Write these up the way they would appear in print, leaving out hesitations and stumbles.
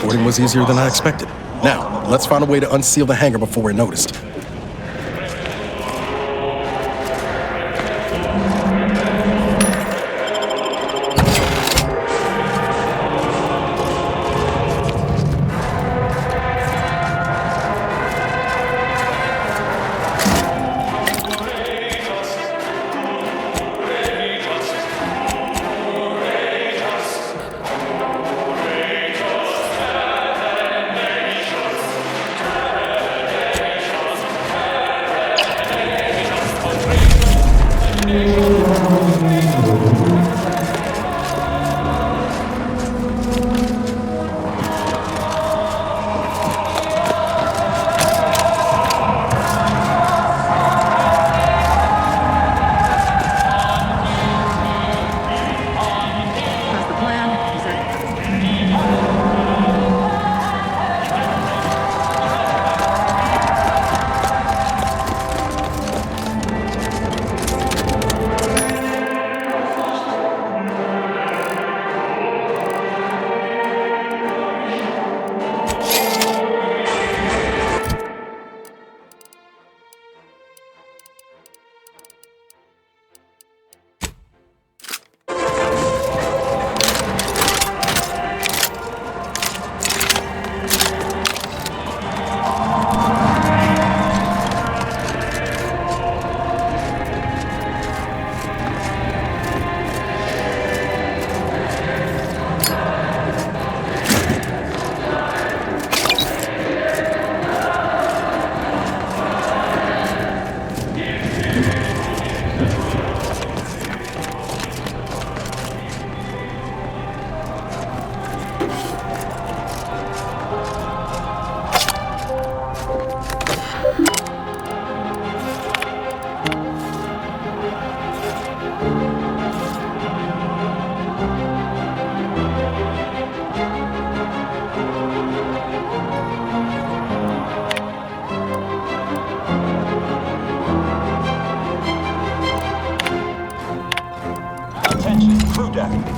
Boarding was easier than I expected. Now, let's find a way to unseal the hangar before we're noticed.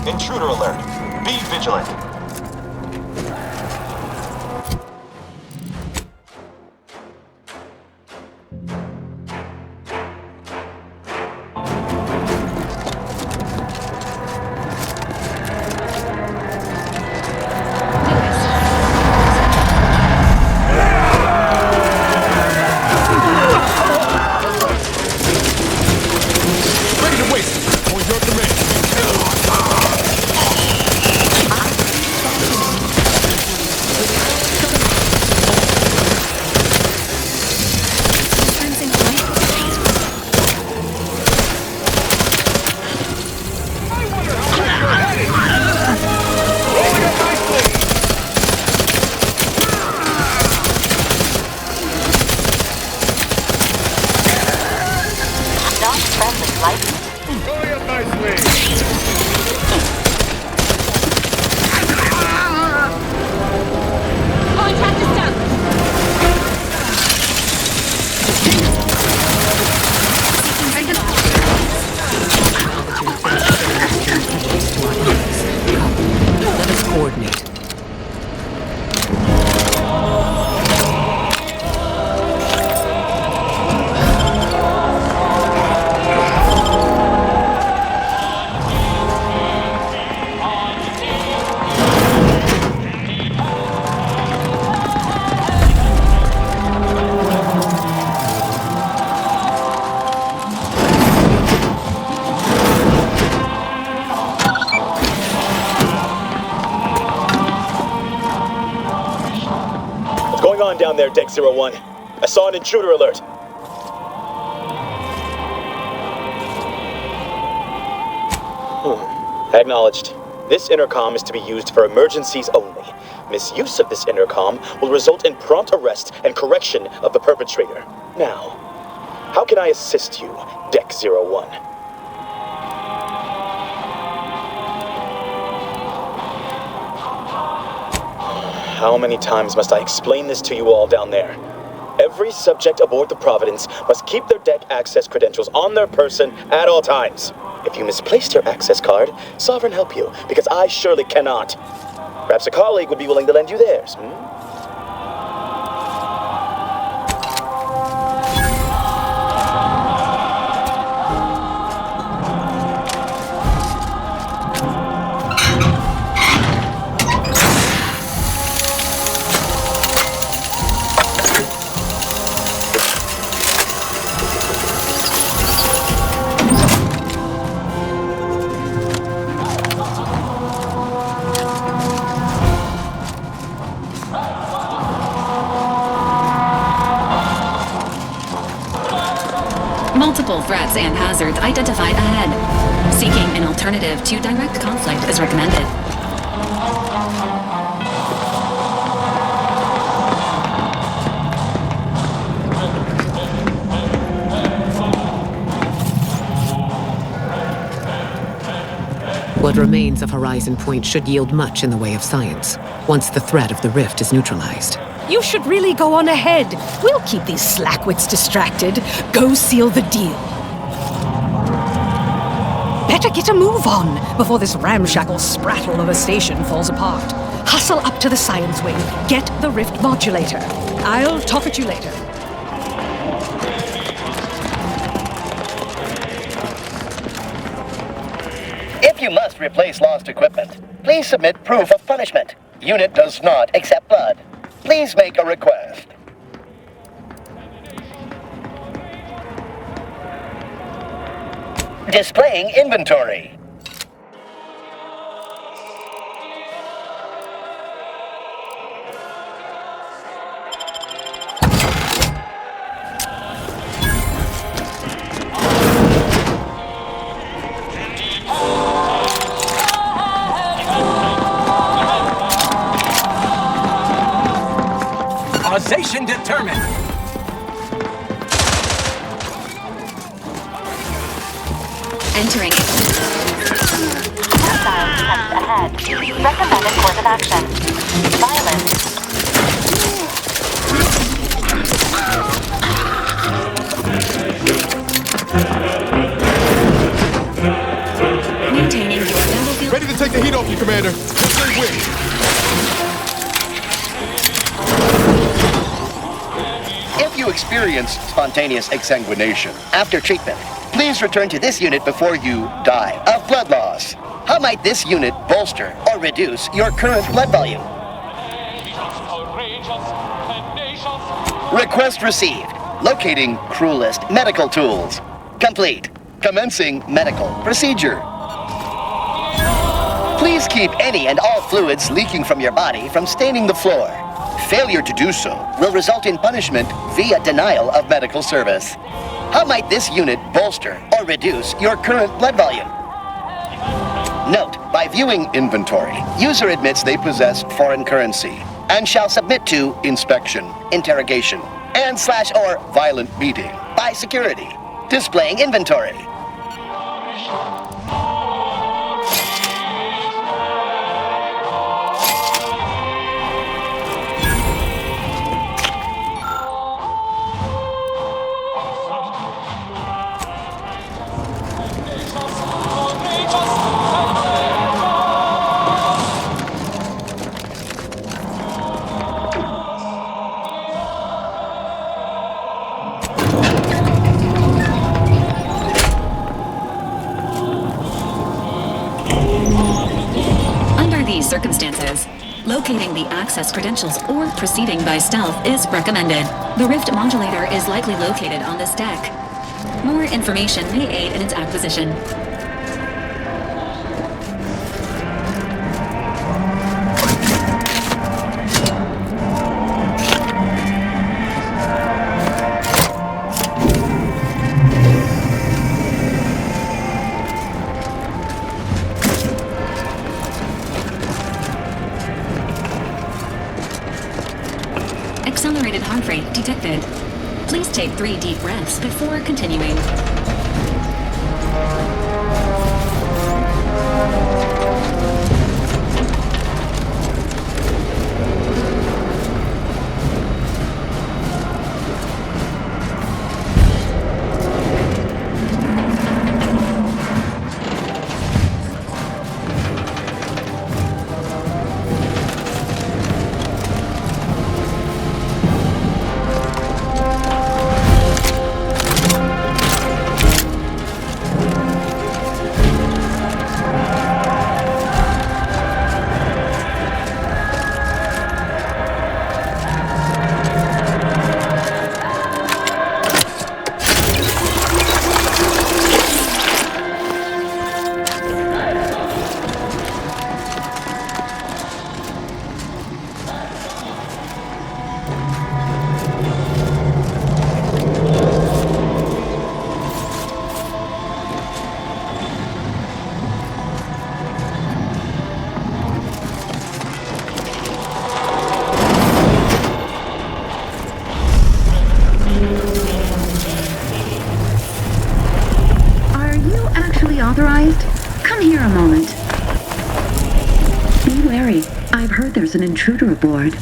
Intruder alert. Be vigilant. Down there, Deck 01. I saw an intruder alert. Acknowledged. This intercom is to be used for emergencies only. Misuse of this intercom will result in prompt arrest and correction of the perpetrator. Now, how can I assist you, Deck 01? How many times must I explain this to you all down there? Every subject aboard the Providence must keep their deck access credentials on their person at all times. If you misplaced your access card, Sovereign help you, because I surely cannot. Perhaps a colleague would be willing to lend you theirs, Multiple threats and hazards identified ahead. alternative to direct conflict is recommended. What remains of Horizon Point should yield much in the way of science, once the threat of the rift is neutralized. You should really go on ahead. We'll keep these slackwits distracted. Go seal the deal. Better get a move on before this ramshackle sprattle of a station falls apart. Hustle up to the science wing. Get the rift modulator. I'll talk at you later. If you must replace lost equipment, please submit proof of punishment. Unit does not accept blood. Please make a request. Displaying inventory. Causation determined. Entering. Hostile text ahead. Recommended course of action. Violence. Maintaining your battlefield. Ready to take the heat off you, Commander. Stay with. If you experience spontaneous exsanguination after treatment, please return to this unit before you die of blood loss. How might this unit bolster or reduce your current blood volume? Request received. Locating cruelest medical tools. Complete. Commencing medical procedure. Please keep any and all fluids leaking from your body from staining the floor. Failure to do so will result in punishment via denial of medical service. How might this unit bolster or reduce your current blood volume? Note, by viewing inventory, user admits they possess foreign currency and shall submit to inspection, interrogation, and/or violent beating by security. Displaying inventory. Circumstances. Locating the access credentials or proceeding by stealth is recommended. The rift modulator is likely located on this deck. More information may aid in its acquisition. Accelerated heart rate detected. Please take 3 deep breaths before continuing. unauthorized? Come here a moment. Be wary. I've heard there's an intruder aboard.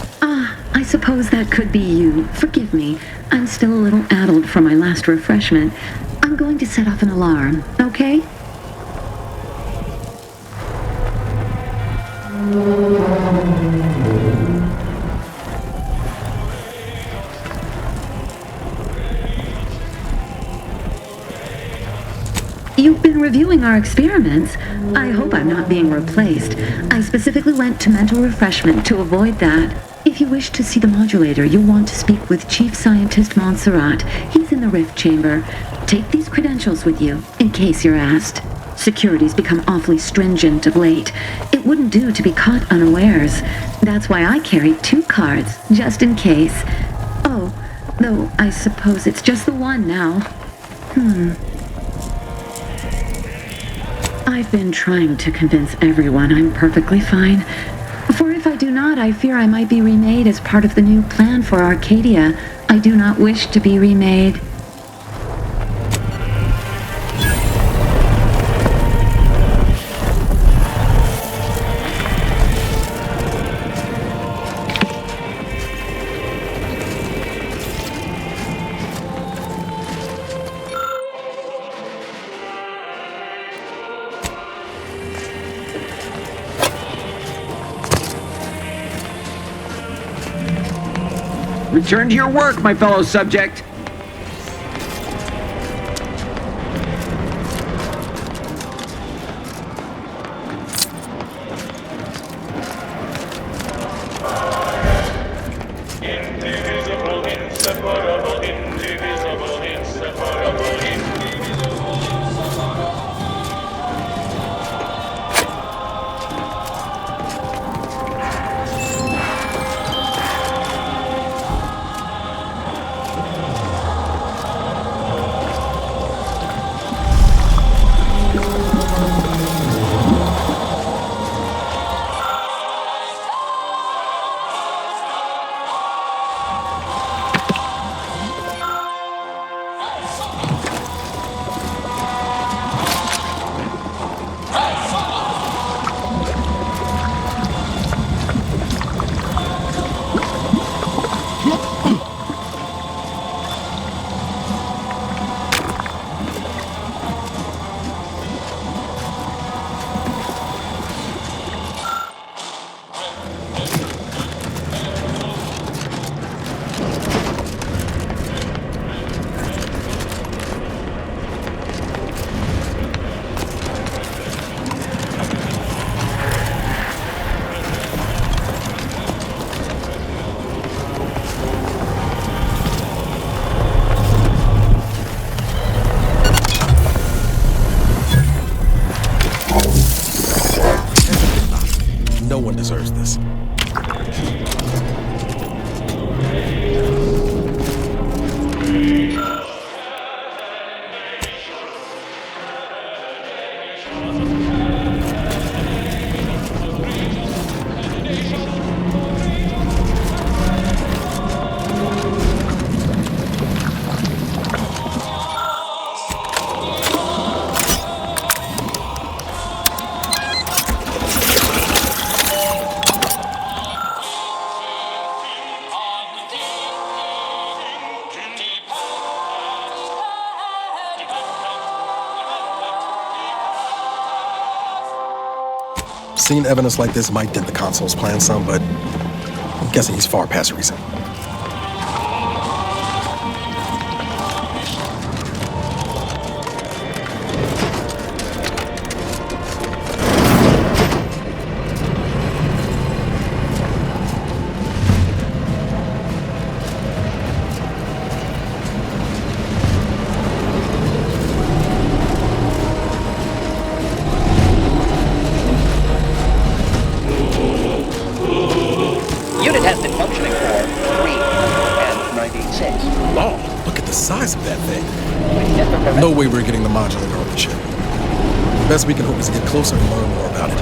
I suppose that could be you. Forgive me. I'm still a little addled from my last refreshment. I'm going to set off an alarm, okay? You've been reviewing our experiments. I hope I'm not being replaced. I specifically went to mental refreshment to avoid that. If you wish to see the modulator, you'll want to speak with Chief Scientist Montserrat. He's in the rift chamber. Take these credentials with you, in case you're asked. Security's become awfully stringent of late. It wouldn't do to be caught unawares. That's why I carry 2 cards, just in case. Oh, though I suppose it's just the one now. I've been trying to convince everyone I'm perfectly fine. For if I do not, I fear I might be remade as part of the new plan for Arcadia. I do not wish to be remade. Return to your work, my fellow subject. No one deserves this. Seeing evidence like this might dent the console's plan some, but I'm guessing he's far past reason. Unit has been functioning for 396. Oh, look at the size of that thing. With death or prevent- No way we're getting the modulator on the ship. Best we can hope is to get closer and learn more about it.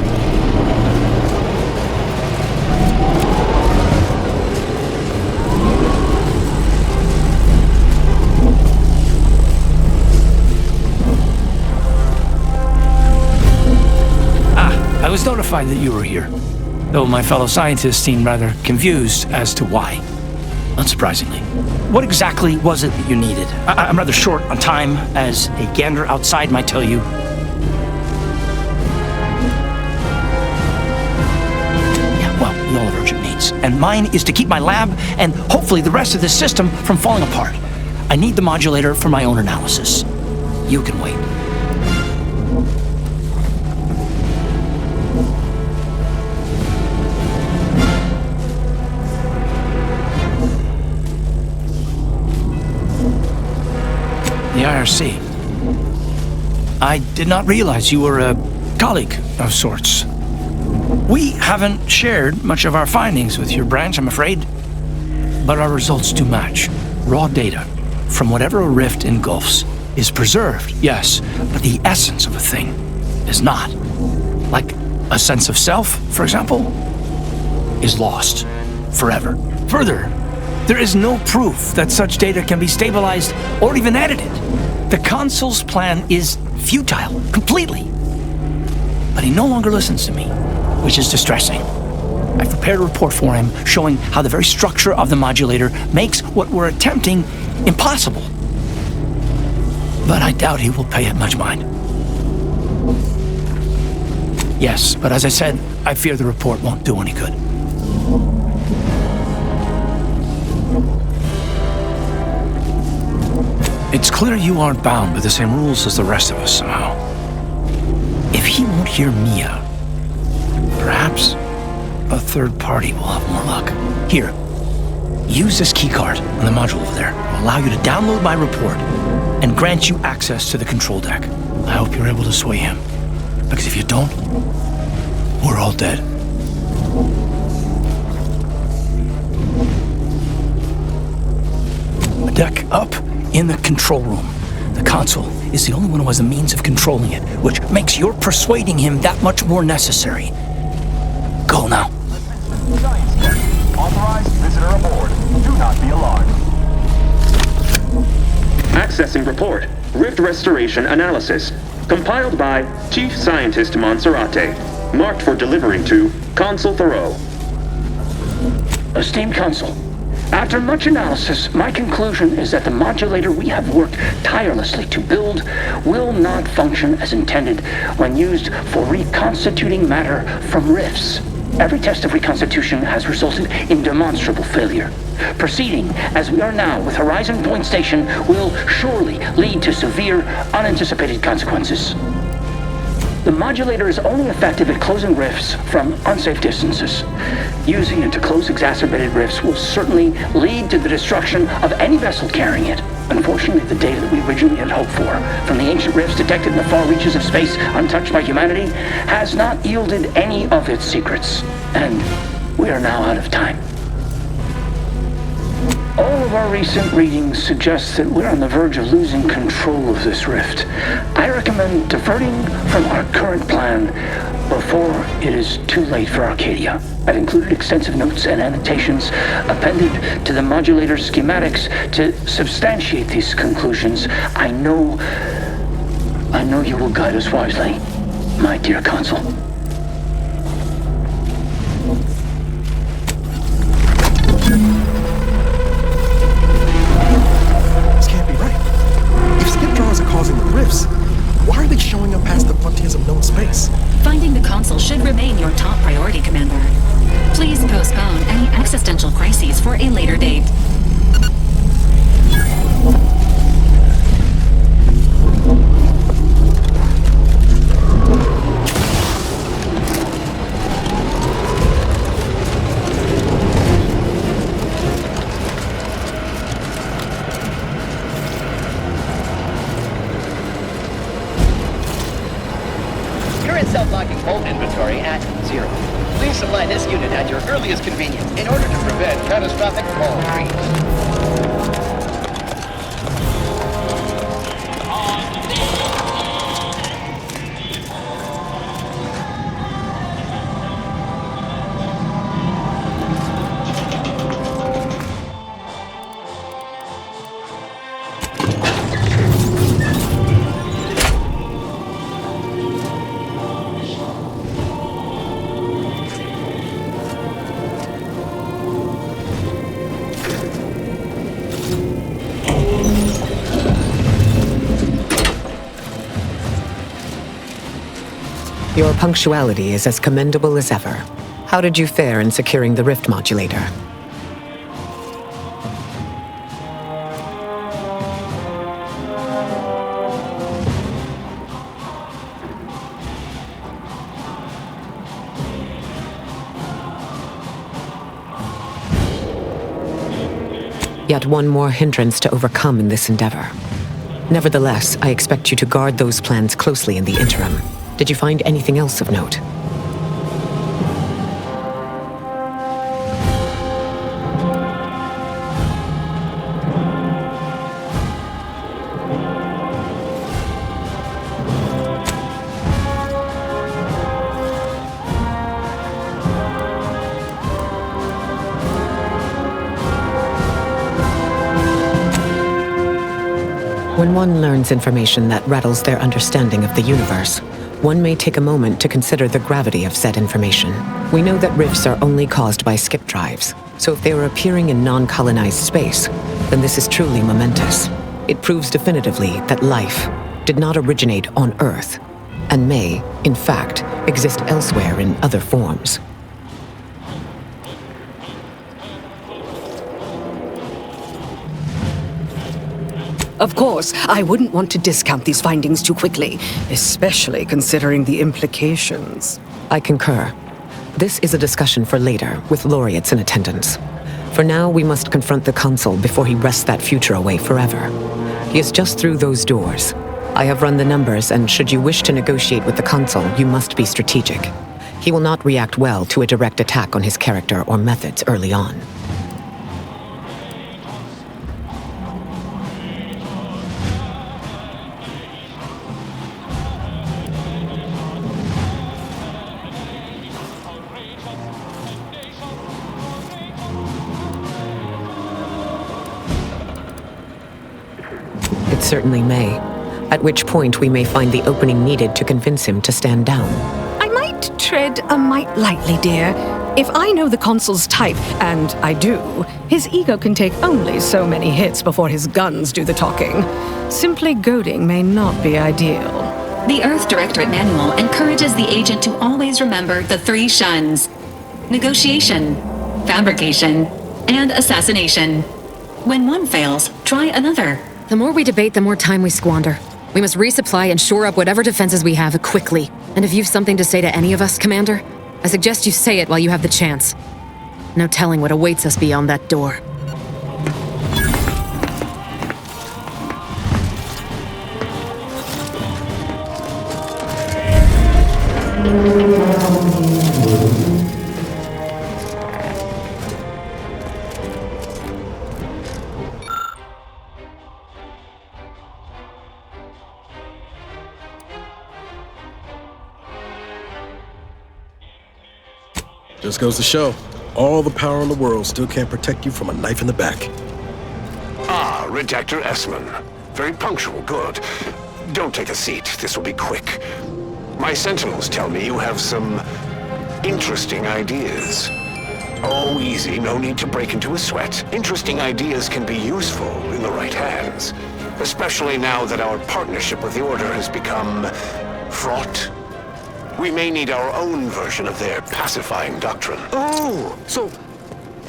was notified that you were here, though my fellow scientists seemed rather confused as to why. Unsurprisingly. What exactly was it that you needed? I'm rather short on time, as a gander outside might tell you. Yeah, well, we all have urgent needs, and mine is to keep my lab and hopefully the rest of this system from falling apart. I need the modulator for my own analysis. You can wait. The IRC. I did not realize you were a colleague of sorts. We haven't shared much of our findings with your branch, I'm afraid. But our results do match. Raw data from whatever a rift engulfs is preserved, yes, but the essence of a thing is not. Like a sense of self, for example, is lost forever. Further, there is no proof that such data can be stabilized or even edited. The Consul's plan is futile, completely. But he no longer listens to me, which is distressing. I've prepared a report for him showing how the very structure of the modulator makes what we're attempting impossible. But I doubt he will pay it much mind. Yes, but as I said, I fear the report won't do any good. It's clear you aren't bound by the same rules as the rest of us somehow. If he won't hear me out, perhaps a third party will have more luck. Here, use this keycard on the module over there. It'll allow you to download my report and grant you access to the control deck. I hope you're able to sway him, because if you don't, we're all dead. A deck up in the control room. The console is the only one who has the means of controlling it, which makes your persuading him that much more necessary. Go now. Authorized visitor aboard. Do not be alarmed. Accessing report. Rift restoration analysis. Compiled by Chief Scientist Monserrate. Marked for delivery to Consul Thoreau. Esteemed Consul, after much analysis, my conclusion is that the modulator we have worked tirelessly to build will not function as intended when used for reconstituting matter from rifts. Every test of reconstitution has resulted in demonstrable failure. Proceeding as we are now with Horizon Point Station will surely lead to severe, unanticipated consequences. The modulator is only effective at closing rifts from unsafe distances. Using it to close exacerbated rifts will certainly lead to the destruction of any vessel carrying it. Unfortunately, the data that we originally had hoped for from the ancient rifts detected in the far reaches of space untouched by humanity has not yielded any of its secrets. And we are now out of time. All of our recent readings suggest that we're on the verge of losing control of this rift. I recommend diverting from our current plan before it is too late for Arcadia. I've included extensive notes and annotations appended to the modulator schematics to substantiate these conclusions. I know you will guide us wisely, my dear Consul. Causing the rifts. Why are they showing up past the frontiers of known space? Finding the Consul should remain your top priority, Commander. Please postpone any existential crises for a later date. Self-locking bolt inventory at 0. Please supply this unit at your earliest convenience in order to prevent catastrophic ball creeps. Your punctuality is as commendable as ever. How did you fare in securing the rift modulator? Yet one more hindrance to overcome in this endeavor. Nevertheless, I expect you to guard those plans closely in the interim. Did you find anything else of note? When one learns information that rattles their understanding of the universe, one may take a moment to consider the gravity of said information. We know that rifts are only caused by skip drives, so if they are appearing in non-colonized space, then this is truly momentous. It proves definitively that life did not originate on Earth, and may, in fact, exist elsewhere in other forms. Of course, I wouldn't want to discount these findings too quickly, especially considering the implications. I concur. This is a discussion for later, with laureates in attendance. For now, we must confront the consul before he wrests that future away forever. He is just through those doors. I have run the numbers, and should you wish to negotiate with the consul, you must be strategic. He will not react well to a direct attack on his character or methods early on. It certainly may. At which point we may find the opening needed to convince him to stand down. I might tread a mite lightly, dear. If I know the consul's type, and I do, his ego can take only so many hits before his guns do the talking. Simply goading may not be ideal. The Earth Directorate Manual encourages the agent to always remember the 3 shuns: negotiation, fabrication, and assassination. When one fails, try another. The more we debate, the more time we squander. We must resupply and shore up whatever defenses we have quickly. And if you've something to say to any of us, Commander, I suggest you say it while you have the chance. No telling what awaits us beyond that door. Just goes to show, all the power in the world still can't protect you from a knife in the back. Ah, Redactor Esmond. Very punctual, good. Don't take a seat, this will be quick. My sentinels tell me you have some interesting ideas. Oh, easy, no need to break into a sweat. Interesting ideas can be useful in the right hands. Especially now that our partnership with the Order has become fraught. We may need our own version of their pacifying doctrine. Oh, so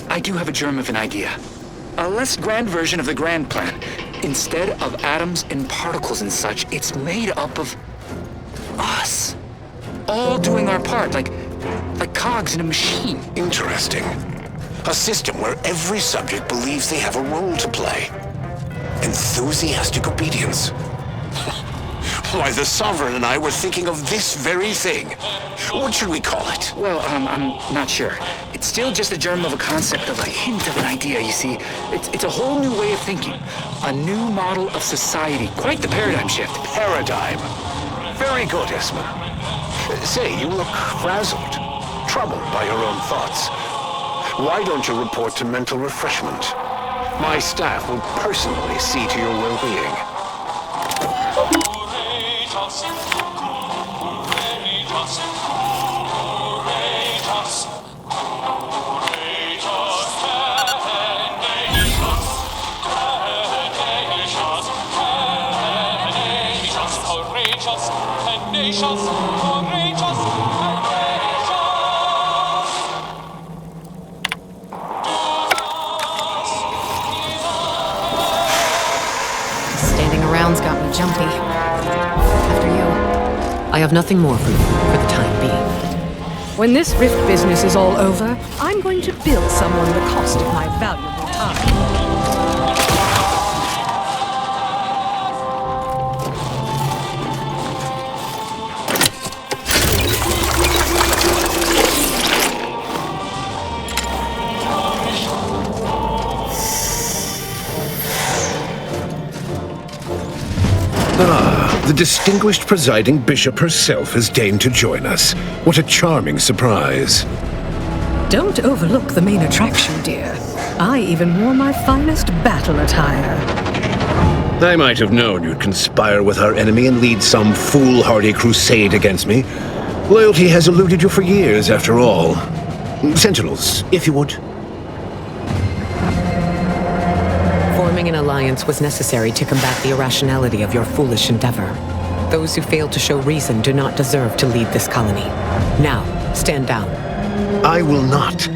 I do have a germ of an idea. A less grand version of the grand plan. Instead of atoms and particles and such, it's made up of us. All doing our part, like cogs in a machine. Interesting. A system where every subject believes they have a role to play. Enthusiastic obedience. Why, the Sovereign and I were thinking of this very thing. What should we call it? Well, I'm not sure. It's still just a germ of a concept, of a hint of an idea, you see. It's a whole new way of thinking. A new model of society. Quite the paradigm shift. Paradigm. Very good, Esmond. Say, you look frazzled, troubled by your own thoughts. Why don't you report to mental refreshment? My staff will personally see to your well-being. Nations, Standing around's got me jumpy. After you. I have nothing more for you for the time being. When this rift business is all over, I'm going to bill someone the cost of my valuable time. The distinguished presiding bishop herself has deigned to join us. What a charming surprise. Don't overlook the main attraction, dear. I even wore my finest battle attire. I might have known you'd conspire with our enemy and lead some foolhardy crusade against me. Loyalty has eluded you for years, after all. Sentinels, if you would. Forming an alliance was necessary to combat the irrationality of your foolish endeavor. Those who fail to show reason do not deserve to lead this colony. Now, stand down. I will not.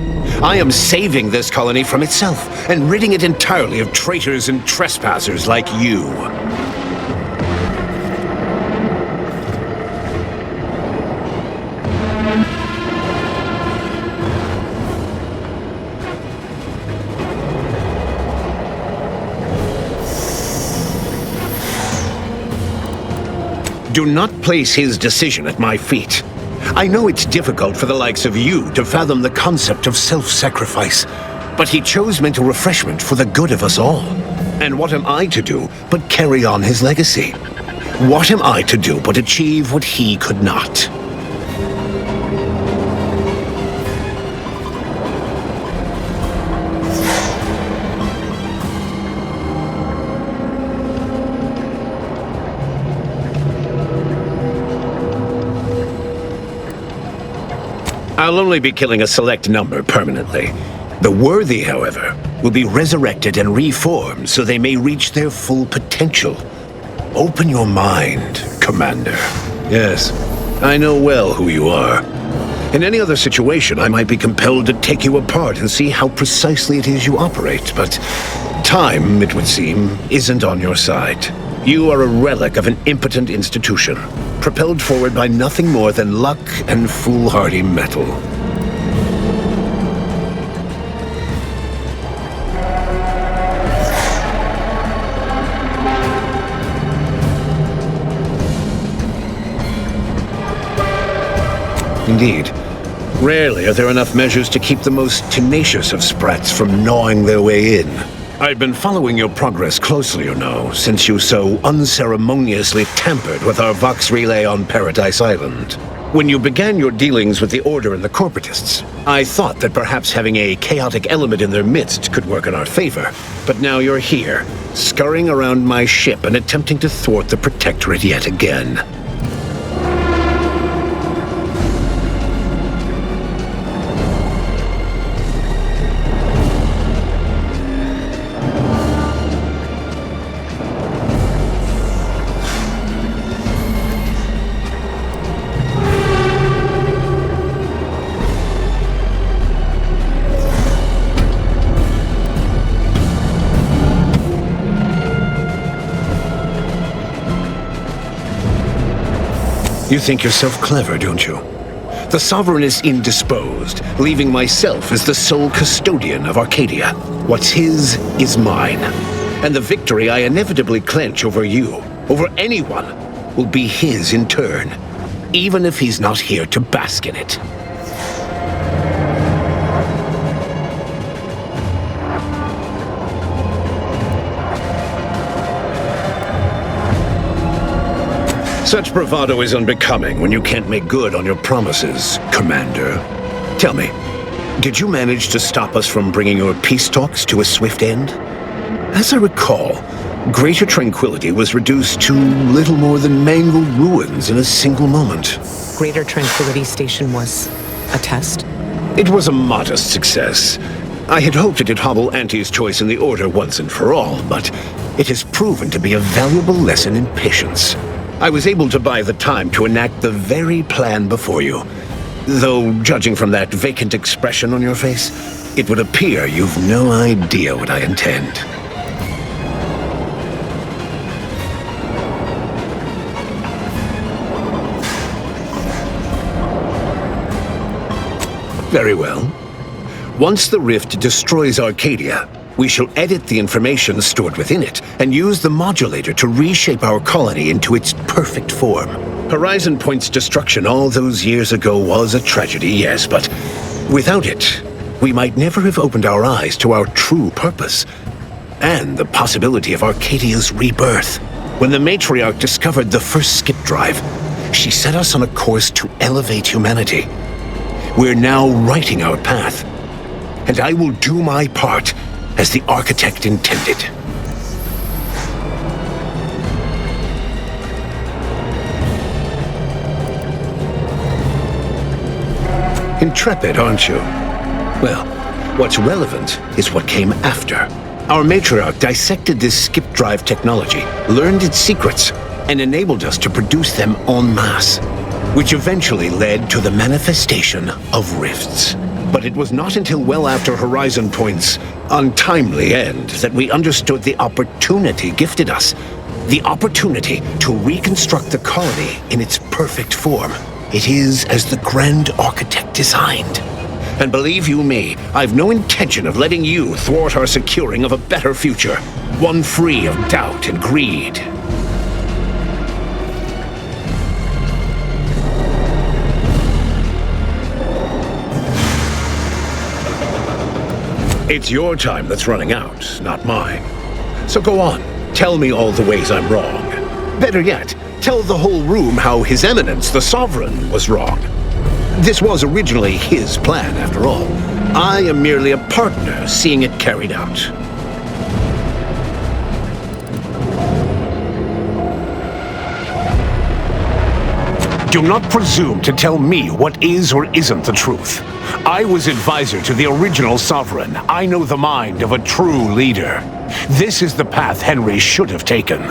I am saving this colony from itself and ridding it entirely of traitors and trespassers like you. Do not place his decision at my feet. I know it's difficult for the likes of you to fathom the concept of self-sacrifice, but he chose mental refreshment for the good of us all. And what am I to do but carry on his legacy? What am I to do but achieve what he could not? I'll only be killing a select number permanently. The worthy, however, will be resurrected and reformed so they may reach their full potential. Open your mind, Commander. Yes, I know well who you are. In any other situation, I might be compelled to take you apart and see how precisely it is you operate, but time, it would seem, isn't on your side. You are a relic of an impotent institution, propelled forward by nothing more than luck and foolhardy metal. Indeed. Rarely are there enough measures to keep the most tenacious of sprats from gnawing their way in. I've been following your progress closely, you know, since you so unceremoniously tampered with our Vox relay on Paradise Island. When you began your dealings with the Order and the Corporatists, I thought that perhaps having a chaotic element in their midst could work in our favor. But now you're here, scurrying around my ship and attempting to thwart the Protectorate yet again. You think yourself clever, don't you? The Sovereign is indisposed, leaving myself as the sole custodian of Arcadia. What's his is mine. And the victory I inevitably clench over you, over anyone, will be his in turn, even if he's not here to bask in it. Such bravado is unbecoming when you can't make good on your promises, Commander. Tell me, did you manage to stop us from bringing your peace talks to a swift end? As I recall, Greater Tranquility was reduced to little more than mangled ruins in a single moment. Greater Tranquility Station was a test? It was a modest success. I had hoped it'd hobble Auntie's choice in the Order once and for all, but it has proven to be a valuable lesson in patience. I was able to buy the time to enact the very plan before you. Though, judging from that vacant expression on your face, it would appear you've no idea what I intend. Very well. Once the rift destroys Arcadia, we shall edit the information stored within it and use the modulator to reshape our colony into its perfect form. Horizon Point's destruction all those years ago was a tragedy, yes, but without it, we might never have opened our eyes to our true purpose and the possibility of Arcadia's rebirth. When the matriarch discovered the first skip drive, she set us on a course to elevate humanity. We're now writing our path, and I will do my part as the architect intended. Intrepid, aren't you? Well, what's relevant is what came after. Our matriarch dissected this skip drive technology, learned its secrets, and enabled us to produce them en masse, which eventually led to the manifestation of rifts. But it was not until well after Horizon Point's untimely end that we understood the opportunity gifted us. The opportunity to reconstruct the colony in its perfect form. It is as the Grand Architect designed. And believe you me, I've no intention of letting you thwart our securing of a better future, one free of doubt and greed. It's your time that's running out, not mine. So go on, tell me all the ways I'm wrong. Better yet, tell the whole room how His Eminence, the Sovereign, was wrong. This was originally his plan, after all. I am merely a partner seeing it carried out. Do not presume to tell me what is or isn't the truth. I was advisor to the original Sovereign. I know the mind of a true leader. This is the path Henry should have taken.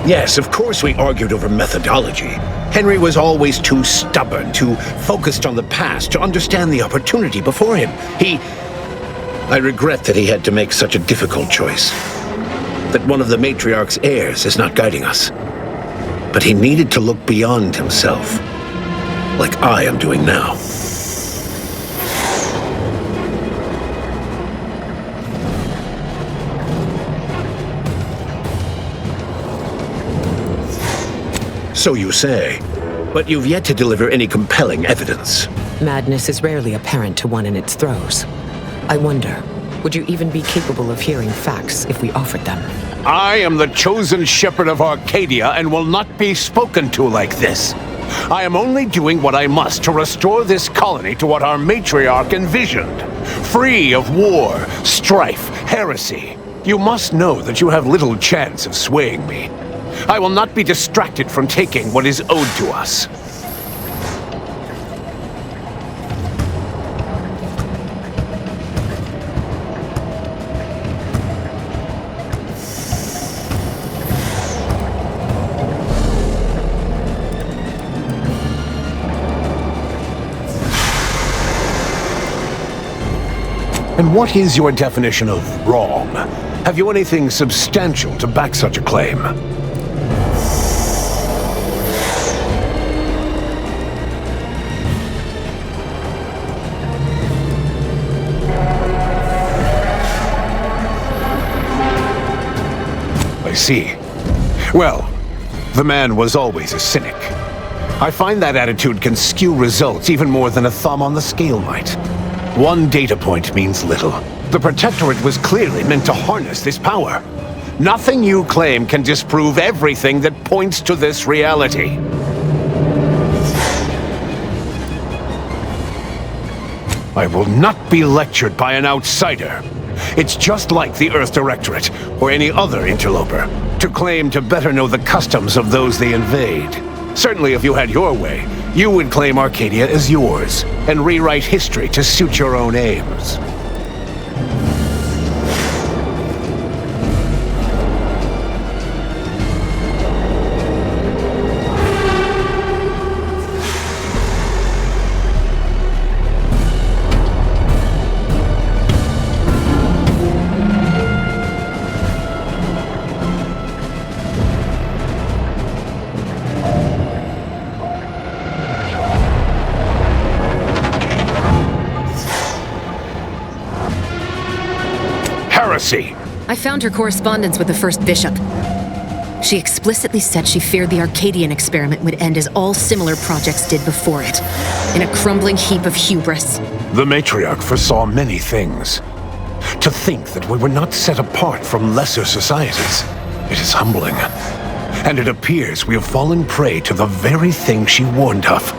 Yes, of course we argued over methodology. Henry was always too stubborn, too focused on the past to understand the opportunity before him. I regret that he had to make such a difficult choice. That one of the matriarch's heirs is not guiding us. But he needed to look beyond himself, like I am doing now. So you say, but you've yet to deliver any compelling evidence. Madness is rarely apparent to one in its throes. I wonder, would you even be capable of hearing facts if we offered them? I am the chosen shepherd of Arcadia and will not be spoken to like this. I am only doing what I must to restore this colony to what our matriarch envisioned. Free of war, strife, heresy. You must know that you have little chance of swaying me. I will not be distracted from taking what is owed to us. And what is your definition of wrong? Have you anything substantial to back such a claim? I see. Well, the man was always a cynic. I find that attitude can skew results even more than a thumb on the scale might. One data point means little. The Protectorate was clearly meant to harness this power. Nothing you claim can disprove everything that points to this reality. I will not be lectured by an outsider. It's just like the Earth Directorate, or any other interloper, to claim to better know the customs of those they invade. Certainly if you had your way, you would claim Arcadia as yours, and rewrite history to suit your own aims. I found her correspondence with the First Bishop. She explicitly said she feared the Arcadian experiment would end as all similar projects did before it, in a crumbling heap of hubris. The matriarch foresaw many things. To think that we were not set apart from lesser societies, it is humbling. And it appears we have fallen prey to the very thing she warned of.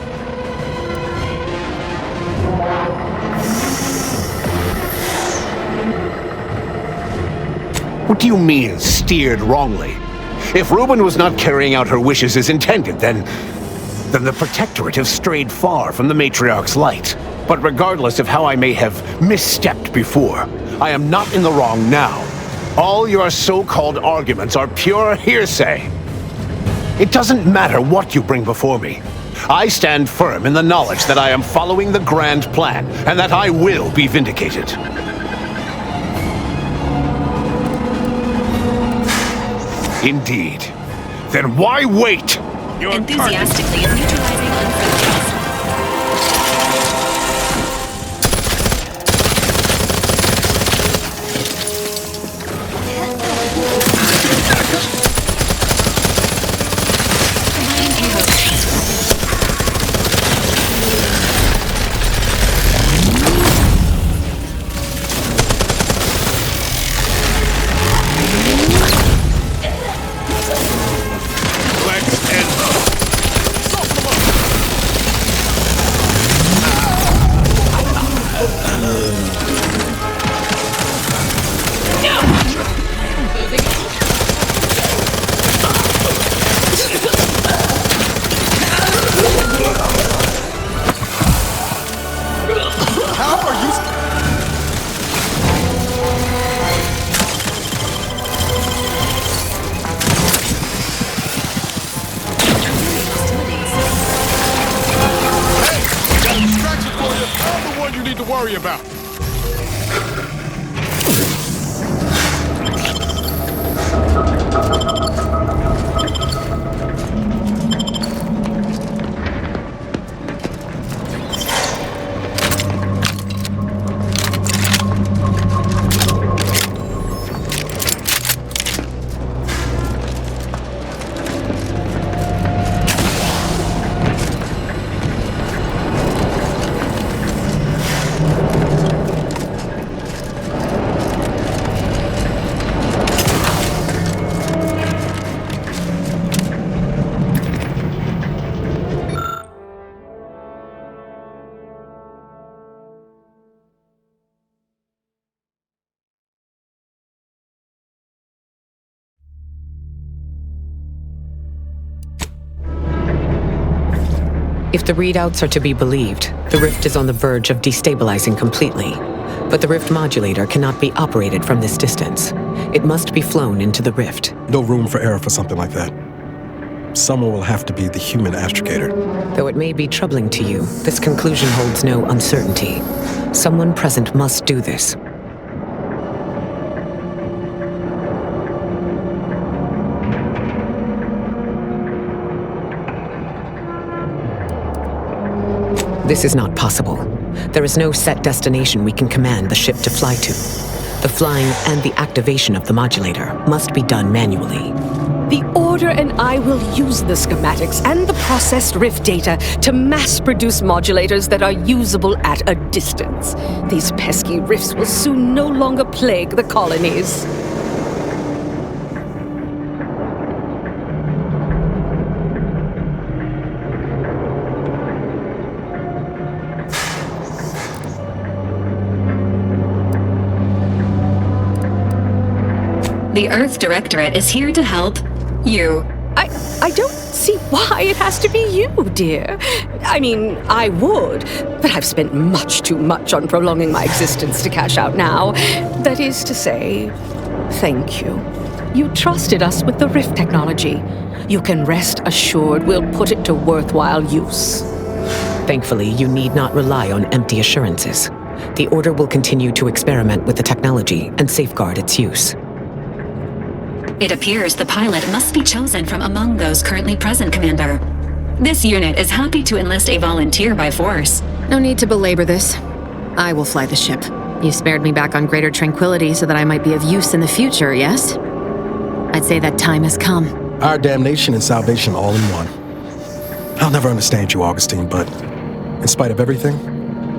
What do you mean, steered wrongly? If Reuben was not carrying out her wishes as intended, then the Protectorate have strayed far from the Matriarch's light. But regardless of how I may have misstepped before, I am not in the wrong now. All your so-called arguments are pure hearsay. It doesn't matter what you bring before me. I stand firm in the knowledge that I am following the grand plan, and that I will be vindicated. Indeed. Then why wait? Enthusiastically neutralizing unfriendlies. If the readouts are to be believed, the rift is on the verge of destabilizing completely. But the rift modulator cannot be operated from this distance. It must be flown into the rift. No room for error for something like that. Someone will have to be the human astrogator. Though it may be troubling to you, this conclusion holds no uncertainty. Someone present must do this. This is not possible. There is no set destination we can command the ship to fly to. The flying and the activation of the modulator must be done manually. The Order and I will use the schematics and the processed rift data to mass-produce modulators that are usable at a distance. These pesky rifts will soon no longer plague the colonies. The Earth Directorate is here to help you. I don't see why it has to be you, dear. I mean, I would, but I've spent much too much on prolonging my existence to cash out now. That is to say, thank you. You trusted us with the rift technology. You can rest assured we'll put it to worthwhile use. Thankfully, you need not rely on empty assurances. The Order will continue to experiment with the technology and safeguard its use. It appears the pilot must be chosen from among those currently present, Commander. This unit is happy to enlist a volunteer by force. No need to belabor this. I will fly the ship. You spared me back on greater tranquility so that I might be of use in the future, yes? I'd say that time has come. Our damnation and salvation all in one. I'll never understand you, Augustine, but in spite of everything,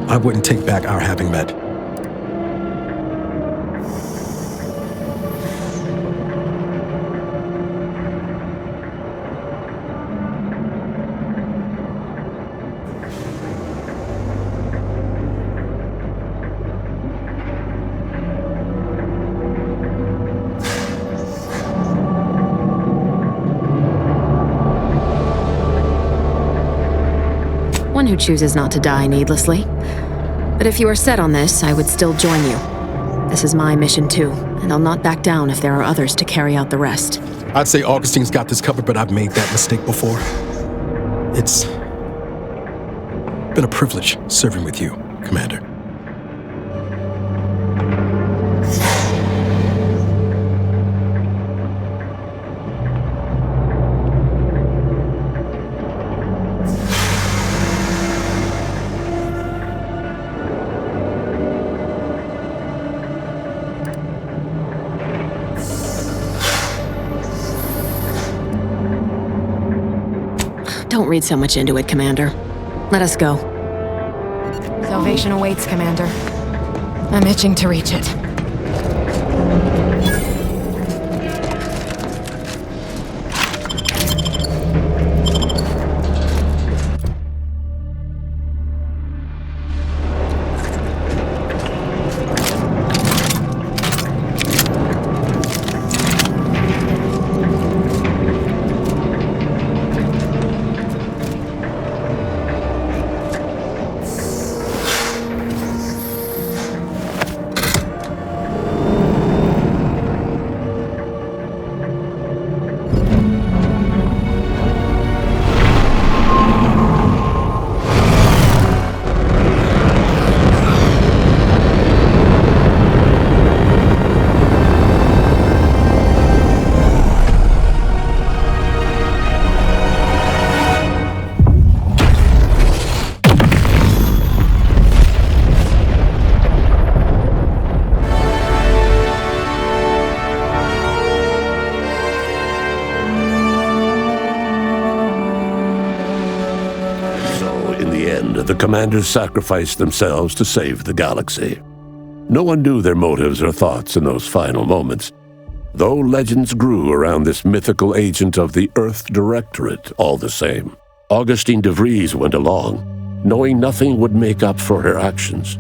I wouldn't take back our having met. One who chooses not to die needlessly. But if you are set on this, I would still join you. This is my mission too, and I'll not back down if there are others to carry out the rest. I'd say Augustine's got this covered, but I've made that mistake before. It's been a privilege serving with you, Commander. Don't read so much into it, Commander. Let us go. Salvation awaits, Commander. I'm itching to reach it. The commanders sacrificed themselves to save the galaxy. No one knew their motives or thoughts in those final moments, though legends grew around this mythical agent of the Earth Directorate all the same. Augustine de Vries went along, knowing nothing would make up for her actions,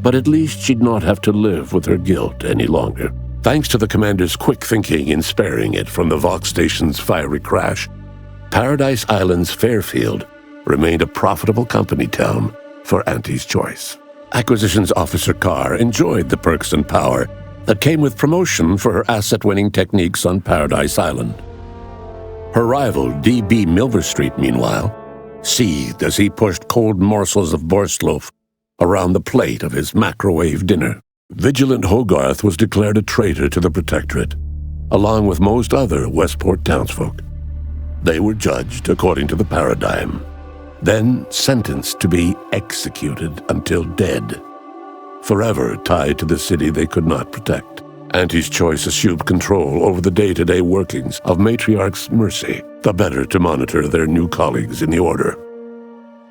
but at least she'd not have to live with her guilt any longer. Thanks to the commander's quick thinking in sparing it from the Vox station's fiery crash, Paradise Island's Fairfield remained a profitable company town for Auntie's Choice. Acquisitions Officer Carr enjoyed the perks and power that came with promotion for her asset-winning techniques on Paradise Island. Her rival, D.B. Milverstreet, meanwhile, seethed as he pushed cold morsels of borsloaf around the plate of his macrowave dinner. Vigilant Hogarth was declared a traitor to the Protectorate, along with most other Westport townsfolk. They were judged according to the paradigm, then sentenced to be executed until dead, forever tied to the city they could not protect. Auntie's Choice assumed control over the day-to-day workings of Matriarch's Mercy, the better to monitor their new colleagues in the Order.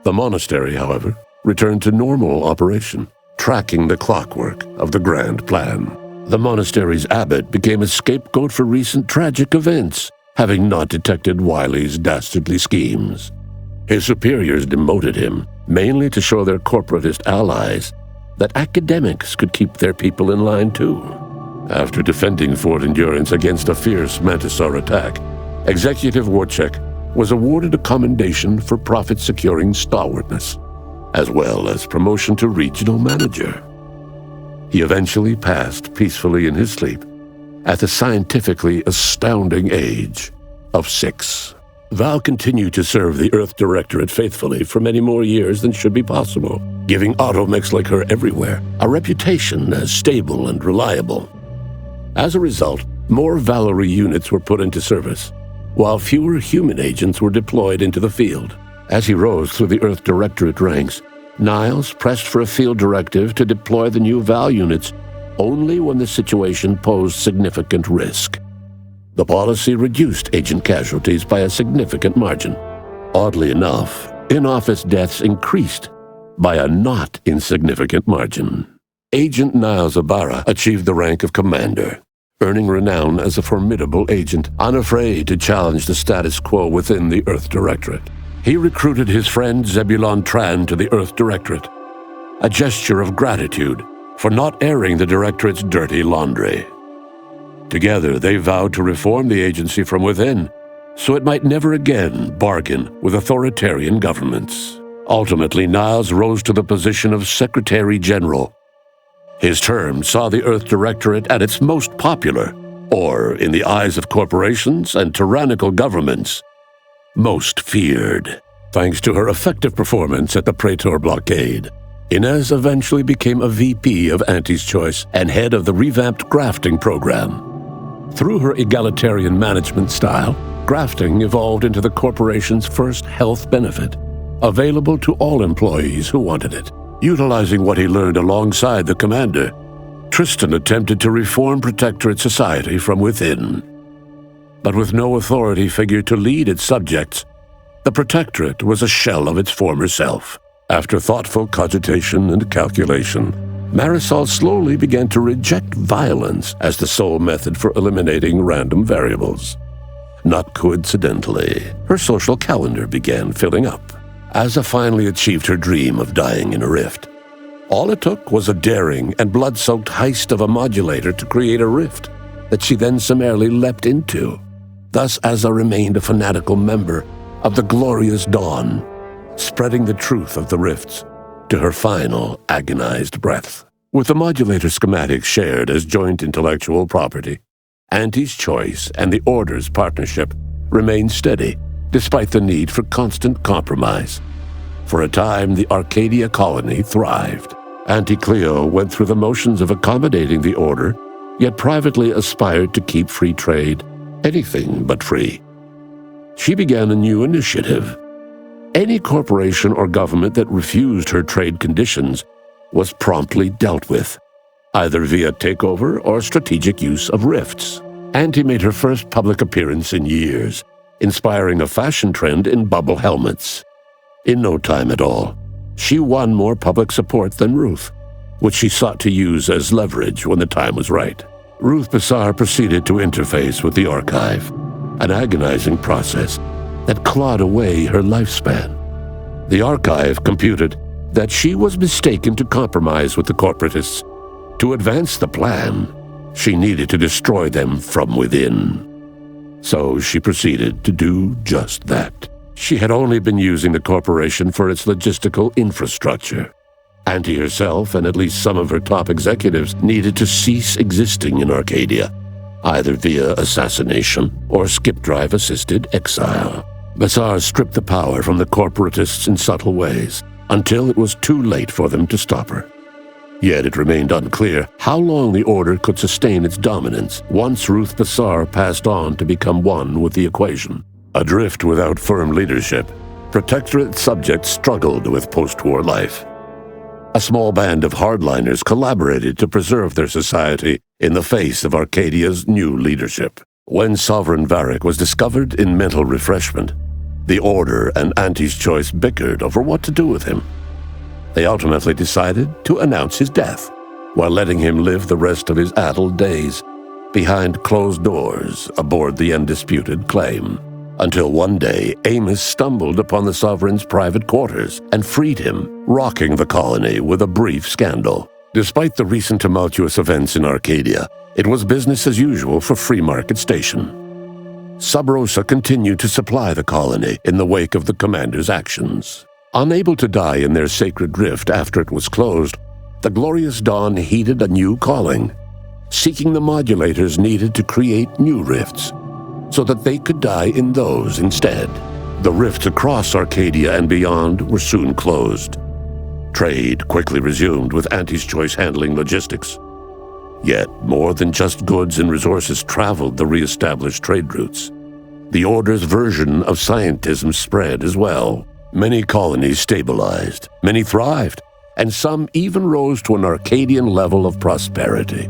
The monastery, however, returned to normal operation, tracking the clockwork of the grand plan. The monastery's abbot became a scapegoat for recent tragic events, having not detected Wiley's dastardly schemes. His superiors demoted him, mainly to show their corporatist allies that academics could keep their people in line too. After defending Fort Endurance against a fierce Mantisaur attack, Executive Warchek was awarded a commendation for profit-securing stalwartness, as well as promotion to regional manager. He eventually passed peacefully in his sleep at the scientifically astounding age of 6. Val continued to serve the Earth Directorate faithfully for many more years than should be possible, giving automechs like her everywhere a reputation as stable and reliable. As a result, more Valerie units were put into service, while fewer human agents were deployed into the field. As he rose through the Earth Directorate ranks, Niles pressed for a field directive to deploy the new VAL units only when the situation posed significant risk. The policy reduced agent casualties by a significant margin. Oddly enough, in-office deaths increased by a not insignificant margin. Agent Niles Ibarra achieved the rank of commander, earning renown as a formidable agent, unafraid to challenge the status quo within the Earth Directorate. He recruited his friend Zebulon Tran to the Earth Directorate, a gesture of gratitude for not airing the Directorate's dirty laundry. Together, they vowed to reform the agency from within, so it might never again bargain with authoritarian governments. Ultimately, Niles rose to the position of Secretary General. His term saw the Earth Directorate at its most popular, or, in the eyes of corporations and tyrannical governments, most feared. Thanks to her effective performance at the Praetor blockade, Inez eventually became a VP of Auntie's Choice and head of the revamped grafting program. Through her egalitarian management style, grafting evolved into the corporation's first health benefit, available to all employees who wanted it. Utilizing what he learned alongside the commander, Tristan attempted to reform Protectorate society from within. But with no authority figure to lead its subjects, the Protectorate was a shell of its former self. After thoughtful cogitation and calculation, Marisol slowly began to reject violence as the sole method for eliminating random variables. Not coincidentally, her social calendar began filling up. Asa finally achieved her dream of dying in a rift. All it took was a daring and blood-soaked heist of a modulator to create a rift that she then summarily leapt into. Thus Asa remained a fanatical member of the Glorious Dawn, spreading the truth of the rifts to her final agonized breath. With the modulator schematics shared as joint intellectual property, Auntie's Choice and the Order's partnership remained steady, despite the need for constant compromise. For a time, the Arcadia colony thrived. Auntie Cleo went through the motions of accommodating the Order, yet privately aspired to keep free trade anything but free. She began a new initiative. Any corporation or government that refused her trade conditions was promptly dealt with, either via takeover or strategic use of rifts. Auntie made her first public appearance in years, inspiring a fashion trend in bubble helmets. In no time at all, she won more public support than Ruth, which she sought to use as leverage when the time was right. Ruth Bassar proceeded to interface with the archive, an agonizing process that clawed away her lifespan. The archive computed that she was mistaken to compromise with the corporatists. To advance the plan, she needed to destroy them from within. So she proceeded to do just that. She had only been using the corporation for its logistical infrastructure. Auntie herself and at least some of her top executives needed to cease existing in Arcadia, either via assassination or skip-drive-assisted exile. Bassar stripped the power from the corporatists in subtle ways, until it was too late for them to stop her. Yet it remained unclear how long the Order could sustain its dominance once Ruth Bassar passed on to become one with the equation. Adrift without firm leadership, Protectorate subjects struggled with post-war life. A small band of hardliners collaborated to preserve their society in the face of Arcadia's new leadership. When Sovereign Varric was discovered in mental refreshment, the Order and Auntie's Choice bickered over what to do with him. They ultimately decided to announce his death, while letting him live the rest of his addled days behind closed doors aboard the undisputed claim. Until one day, Amos stumbled upon the Sovereign's private quarters and freed him, rocking the colony with a brief scandal. Despite the recent tumultuous events in Arcadia, it was business as usual for Free Market Station. Sub Rosa continued to supply the colony in the wake of the commander's actions. Unable to die in their sacred rift after it was closed, the Glorious Dawn heeded a new calling, seeking the modulators needed to create new rifts, so that they could die in those instead. The rifts across Arcadia and beyond were soon closed. Trade quickly resumed, with Auntie's Choice handling logistics. Yet, more than just goods and resources traveled the re-established trade routes. The Order's version of scientism spread as well. Many colonies stabilized, many thrived, and some even rose to an Arcadian level of prosperity.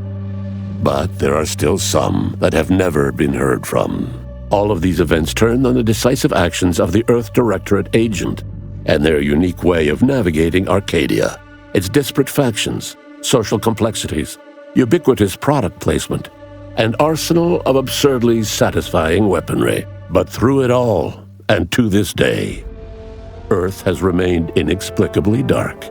But there are still some that have never been heard from. All of these events turned on the decisive actions of the Earth Directorate agent and their unique way of navigating Arcadia, its disparate factions, social complexities, ubiquitous product placement, and arsenal of absurdly satisfying weaponry. But through it all, and to this day, Earth has remained inexplicably dark.